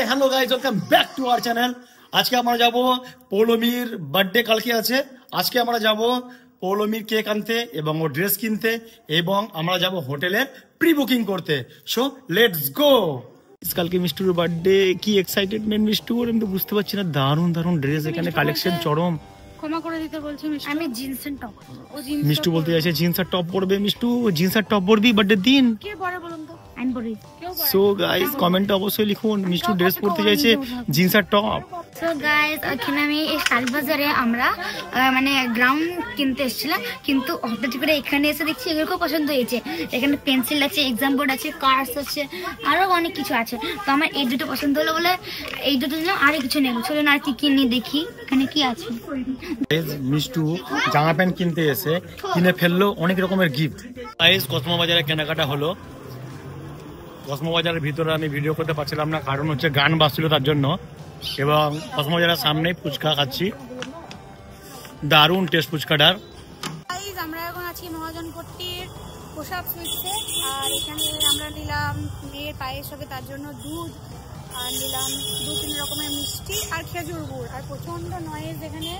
Hello guys, welcome back to our channel. আজকে আমরা যাব পৌলমীর বার্থডে কালকে আছে। আজকে আমরা যাব পৌলমীর কেক আনতে এবং ও ড্রেস কিনতে, এবং আমরা যাব হোটেলে প্রি বুকিং করতে। সো লেটস গো। কালকে মিষ্টুর বার্থডে, কি এক্সাইটেডমেন্ট মিষ্টুর, আমি তো বুঝতে পারছি না। দারুণ দারুণ ড্রেস, এখানে কালেকশন চরম। ক্ষমা করে দিতে বলছি মিষ্টু, আমি জিন্স এন্ড টপ। মিষ্টু বলতে চাইছে জিন্স আর টপ পরবে। মিষ্টু জিন্স আর টপ পরবি বার্থডে দিন? কে পরে বলুন তো? আমি পরি। সো গাইস কমেন্টে অবশ্যই লিখুন মিষ্টু ড্রেস পরতে চাইছে জিন্স আর টপ। সো গাইস, এখানে আমি এই শালবাজারে আমরা মানে গ্রাউন্ড কিনতে এসেছিলাম, কিন্তু হঠাৎ করে এখানে এসে দেখছি এগুলো খুব পছন্দ হয়েছে। এখানে পেন্সিল আছে, এক্সাম বোর্ড আছে, কার্ডস আছে, আরো অনেক কিছু আছে। তো আমার এই দুটো পছন্দ হলো বলে এই দুটো নিলাম, আর কিছু নেব। চলুন আর কি কিনে দেখি এখানে কি আছে। মিষ্টু জামা প্যান্ট কিনতে এসে কিনে ফেললো অনেক রকমের গিফট। গাইস কসমো বাজারে কেনাকাটা হলো। কসমো বাজারের ভিতরে আমি ভিডিও করতে পারছিলাম না, কারণ হচ্ছে গান বাজছিল তার জন্য। এবং কসমো বাজারের সামনে ফুচকা খাচ্ছি, দারুণ টেস্ট ফুচকাটার। আমরা এখন আছি মহাজনপট্টির পোশাক সুইটসে, আর এখানে আমরা নিলাম মেয়ের পায়েস হবে তার জন্য দুধ, আর নিলাম 2-3 রকমের মিষ্টি আর খেজুর গুড়। আর প্রচণ্ড নয়েজ এখানে,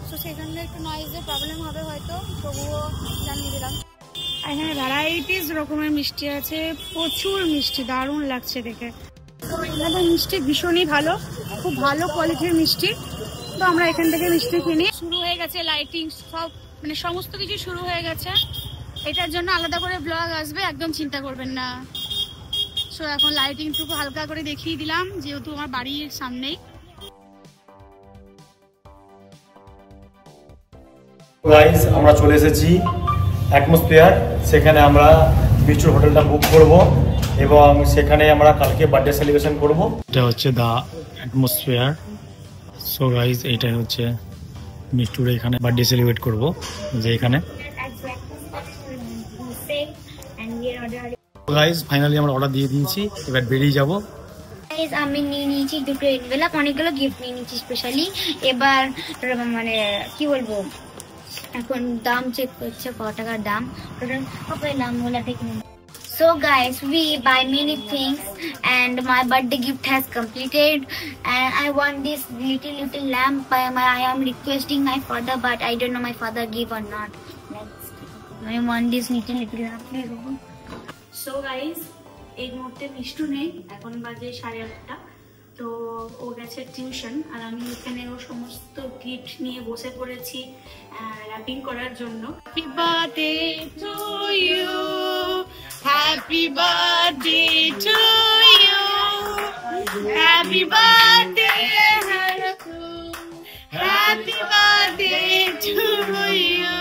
তো সেখানে একটু নয়েজের প্রবলেম হবে হয়তো, তবুও জানিয়ে দিলাম। এখানে ভ্যারাইটিস রকমের মিষ্টি আছে, প্রচুর মিষ্টি, দারুণ লাগছে দেখে। এখানে মিষ্টি ভীষণই ভালো, খুব ভালো কোয়ালিটির মিষ্টি। তো আমরা এখান থেকে মিষ্টি কিনি। শুরু হয়ে গেছে লাইটিং, সব মানে সমস্ত কিছু শুরু হয়ে গেছে। এটার জন্য আলাদা করে ব্লগ আসবে, একদম চিন্তা করবেন না। সো এখন লাইটিং টুকু হালকা করে দেখিয়ে দিলাম, যেহেতু আমার বাড়ির সামনেই। গাইস আমরা চলে এসেছি অ্যাটমসফিয়ার, সেখানে আমরা মিষ্টুর হোটেলটা বুক করব এবং সেখানে আমরা কালকে বার্থডে সেলিব্রেশন করব। এটা হচ্ছে দা অ্যাটমসফিয়ার। সো গাইস এইটাই হচ্ছে মিষ্টুর এখানে বার্থডে সেলিব্রেট করব, যে এখানে। গাইস ফাইনালি আমরা অর্ডার দিয়ে দিয়েছি, এবার বেরিয়ে যাব। আমি নিয়ে নিয়েছি দুটো এনভেলপ, অনেকগুলো গিফট নিয়ে নিয়েছি স্পেশালি। এবার মানে কি বলবো, এখন দাম চেক করছে কত টাকার দাম। So guys, we buy many things and my birthday gift has completed, and I want this little lamp. I am requesting my father, but I don't know my father give or not. I want this little lamp, please. So guys, এই মুহূর্তে মিষ্টু নেই, এখন বাজে 8:30। তো ও গেছে tuition, আর আমি এখানে ও সমস্ত গিফট নিয়ে বসে পড়েছি র্যাপিং করার জন্য। Happy birthday to you, happy birthday to you, happy birthday happy birthday to you.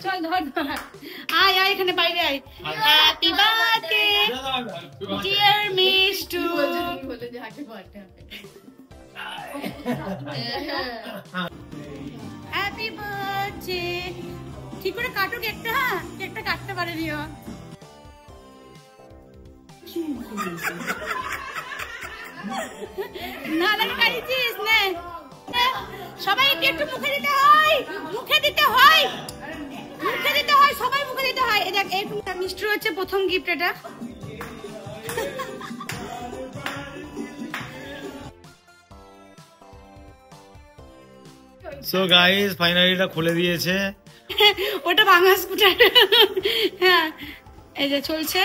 চল ধর, আয় আয় এখানে বাইরে আয়। Happy birthday dear Mishtu, happy birthday. ঠিক করে কাটো কেকটা, হ্যাঁ কেকটা কাটতে পারেনি ও। না লাগে কাটিছিস নে, সবাইকে একটু মুখে দিতে হয়, মুখে দিতে হয়, মুখে দিতে হয়, সবাই মুখে দিতে হয়। এই দেখ, এই মিষ্টি হচ্ছে প্রথম গিফট এটা। সো গাইস ফাইনালি এটা খুলে দিয়েছে। ওটা ভাঙা স্কুটার, হ্যাঁ এই যে চলছে।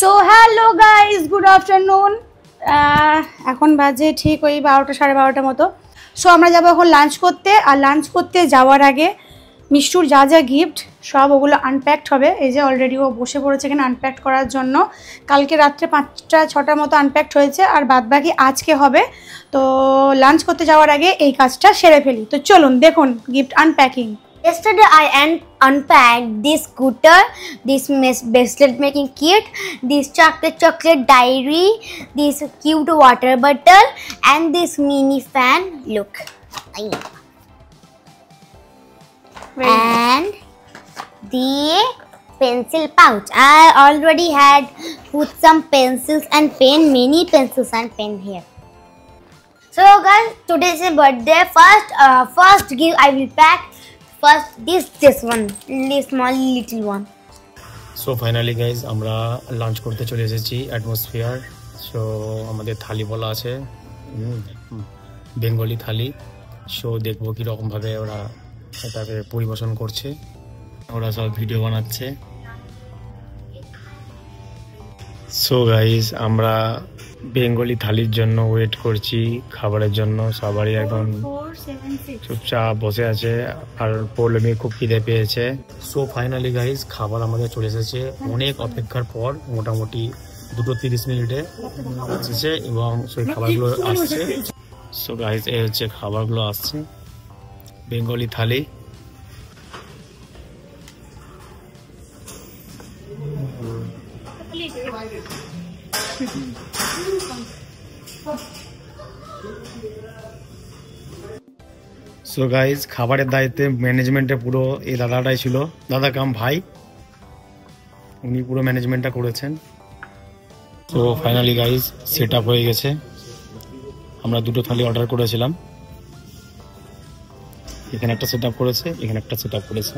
So hello guys, good afternoon. এখন বাজে ঠিক ওই 12টা 12:30 মতো। সো আমরা যাবো এখন লাঞ্চ করতে, আর লাঞ্চ করতে যাওয়ার আগে মিষ্টুর যা যা গিফট সব ওগুলো আনপ্যাকড হবে। এই যে অলরেডি ও বসে পড়েছে এখানে আনপ্যাকড করার জন্য। কালকে রাত্রে 5টা 6টার মতো আনপ্যাকড হয়েছে, আর বাদবাকি আজকে হবে। তো লাঞ্চ করতে যাওয়ার আগে এই কাজটা সেরে ফেলি। তো চলুন দেখুন gift unpacking. Yesterday I unpacked this scooter, this bracelet making kit, this chocolate diary, this cute water bottle, and this mini fan. Look, and the pencil pouch. I already had put some pencils and pen, many pencils and pen here. So guys, today's a birthday. First gift I will pack. First this one, this small little one. So finally guys আমরা lunch করতে চলে এসেছি atmosphere. So আমাদের থালি বলা আছে Bengali থালি। So দেখবো কীরকমভাবে ওরা এটাকে পরিবেশন করছে, ওরা সব ভিডিও বানাচ্ছে। সো গাইজ আমরা বেঙ্গলি থালির জন্য ওয়েট করছি, খাবারের জন্য। সবারই এখন চুপচাপ বসে আছে, আর পৌলমী খুব খিদে পেয়েছে। সো ফাইনালি গাইজ খাবার আমাদের চলে এসেছে অনেক অপেক্ষার পর, মোটামুটি 2-30 মিনিটে এসেছে এবং সেই খাবারগুলো আসছে। সো গাইজ এই হচ্ছে খাবারগুলো আসছে, বেঙ্গলি থালি। সো গাইজ খাবারের দায়িত্বে ম্যানেজমেন্টে পুরো এই দাদাটাই ছিল, দাদা কাম ভাই, উনি পুরো ম্যানেজমেন্টটা করেছেন। তো ফাইনালি গাইজ সেট আপ হয়ে গেছে। আমরা 2টো থালি অর্ডার করেছিলাম, এখানে একটা সেট আপ করেছে, এখানে একটা সেট আপ করেছে।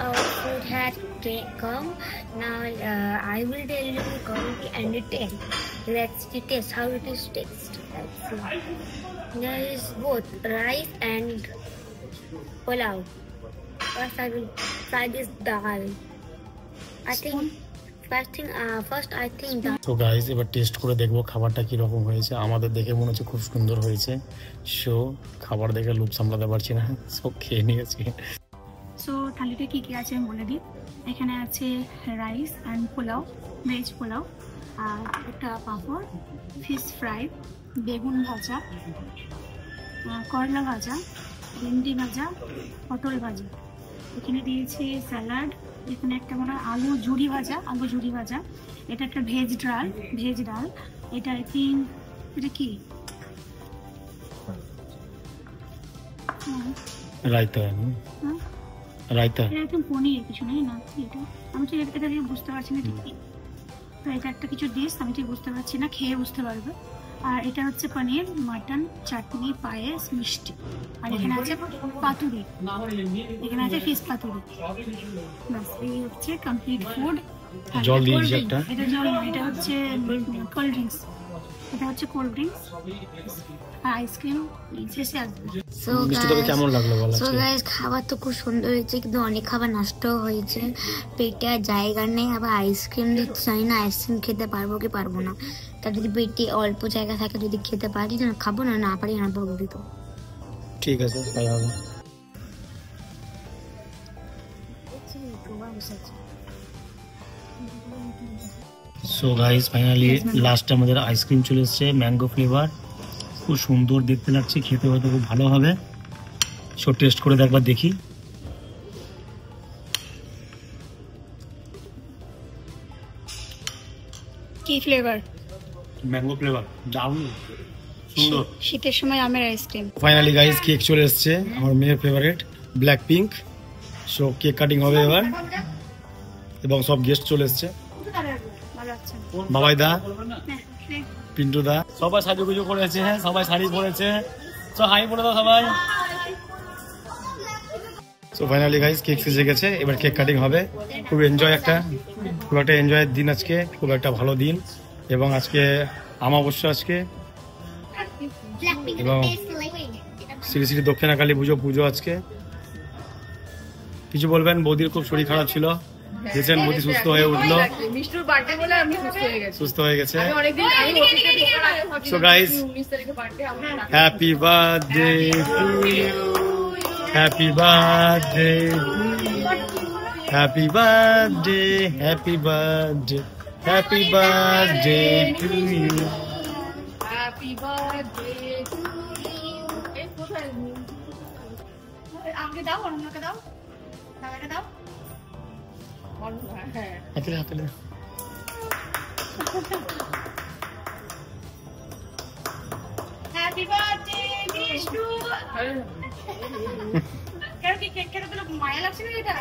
Our food had come. Now I will tell you quality and detail. Let's taste how it is taste. There is both rice and pulao. First I will try this dal. First I think dal. তো guys এবার test করে দেখবো খাবারটা কিরকম হয়েছে। আমাদের দেখে মনে হচ্ছে খুব সুন্দর হয়েছে। সো খাবার দেখে লোভ সামলাতে পারছি না, সব খেয়ে নিয়েছি। সো থালিতে কী কী আছে আমি বলে দিই। এখানে আছে rice and pulao, veg pulao, আর একটা পাঁপড়, ফিশ ফ্রাই, বেগুন ভাজা, করলা ভাজা, ভেন্ডি ভাজা, পটল ভাজা। এখানে দিয়েছে স্যালাড, এখানে একটা মনে হয় আলু ঝুরি ভাজা, এটা একটা ভেজ ডাল, এটা আই থিঙ্ক এটা কি রায়তা, রায়তা এটা একদম পনির কিছু নেই না, এটা আমি তো এটা দিয়ে বুঝতে পারছি না ঠিক। তো এটা একটা কিছু ডিশ, আমি ঠিক বুঝতে পারছি না, খেয়ে বুঝতে পারবে। আর এটা হচ্ছে পনির, মাটন, চাটনি, পায়েস, মিষ্টি। আর এখানে আছে পাতুরি, এখানে আছে ফিশ পাতুরি। বাস এই হচ্ছে কমপ্লিট ফুড। জল দিয়েছি একটা, এটা জল না, এটা হচ্ছে কোল্ড ড্রিঙ্কস, আর আইসক্রিম শেষে আসবে। কেমন লাগলো বলো? সো গাইস খাবার তো খুব সুন্দর হয়েছে, কিন্তু অনেক খাবার নষ্ট হয়েছে, পেটে আর জায়গা নেই। আবার আইসক্রিম দিতে চাই না, আইসক্রিম খেতে পারবো কি পারবো না। তা যদি পেটে অল্প জায়গা থাকে, যদি খেতে পারি না খাবো, না পারি না বলে দিত। ঠিক আছে তাই হবে। সো গাইস ফাইনালি লাস্টে আমাদের আইসক্রিম চলে এসেছে, ম্যাঙ্গো ফ্লেভার, খুব সুন্দর দেখতে লাগছে, খেতে হয়তো খুব ভালো হবে। সো টেস্ট করে একবার দেখি। কি ফ্লেভার? ম্যাঙ্গো ফ্লেভার, দারুণ সুন্দর। শীতের সময় আমের আইসক্রিম। ফাইনালি গাইস কেক চলে এসেছে, আমার মেয়ের favourite black pink. So cake cutting হবে এবার, এবং সব গেস্ট চলে এসেছে, বাবাই দা, পিন্টু দা, সবাই সাজুগুজু করেছে, সবাই শাড়ি পরেছে। সো হাই বলে দাও সবাই। সো ফাইনালি গাইস কেক সেজে গেছে, এবার কেক কাটিং হবে। খুব একটা এনজয়ের দিন আজকে, খুব একটা ভালো দিন। এবং আজকে অমাবস্যা আজকে, এবং শ্রী শ্রী দক্ষিণাকালী পুজো আজকে। কিছু বলবেন? বৌদির খুব শরীর খারাপ ছিল, দেখছেন বৌদি সুস্থ হয়ে উঠলো, সুস্থ হয়ে গেছে। So guys happy birthday to you, happy birthday, happy birthday, happy birthday, happy birthday to you, happy birthday to you. আমাকে দাও, অন্যকে দাও, দাদাকে দাও। হাতে হ্যাপি বার্থডে বিষ্ণু। কেন কি কেক খেতে তো মায়া লাগছে না এটা?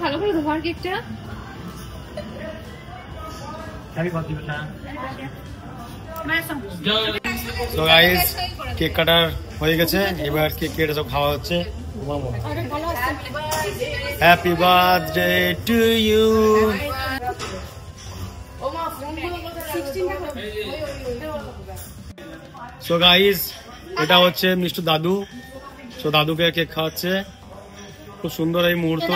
ভালো করে ধোয়ার কেকটা। তো গাইস কেক কাটার হয়ে গেছে, এবার কেক কেটে সব খাওয়া হচ্ছে। Happy birthday to you. So guys এটা হচ্ছে মিস্টার দাদু। সো দাদুকে কেক খাওয়াচ্ছে, খুব সুন্দর এই মুহূর্ত,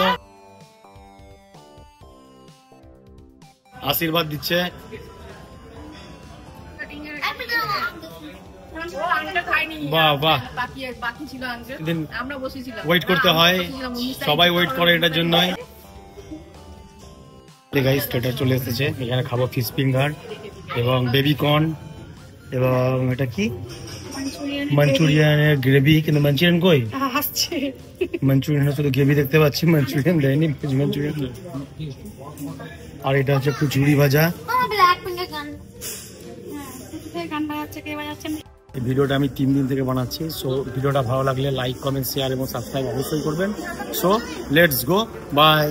আশীর্বাদ দিচ্ছে। বাহ বাহ, ওয়েট করতে হয়, সবাই ওয়েট করে এটার জন্যই। গাইস এটা চলে এসেছে, এখানে খাবো ফিশ ফিঙ্গার এবং বেবি কর্ন এবং এটা কি মাঞ্চুরিয়ানের গ্রেভি, কিন্তু মাঞ্চুরিয়ান কই? মাঞ্চুরিয়ান শুধু গ্রেভি দেখতে পাচ্ছি, মাঞ্চুরিয়ান দেয়নি, ভেজ মাঞ্চুরিয়ান। আর এটা হচ্ছে কচুরি ভাজা। এই ভিডিওটা আমি 3 দিন থেকে বানাচ্ছি। সো ভিডিওটা ভালো লাগলে লাইক, কমেন্ট, শেয়ার এবং সাবস্ক্রাইব অবশ্যই করবেন। So let's go, by.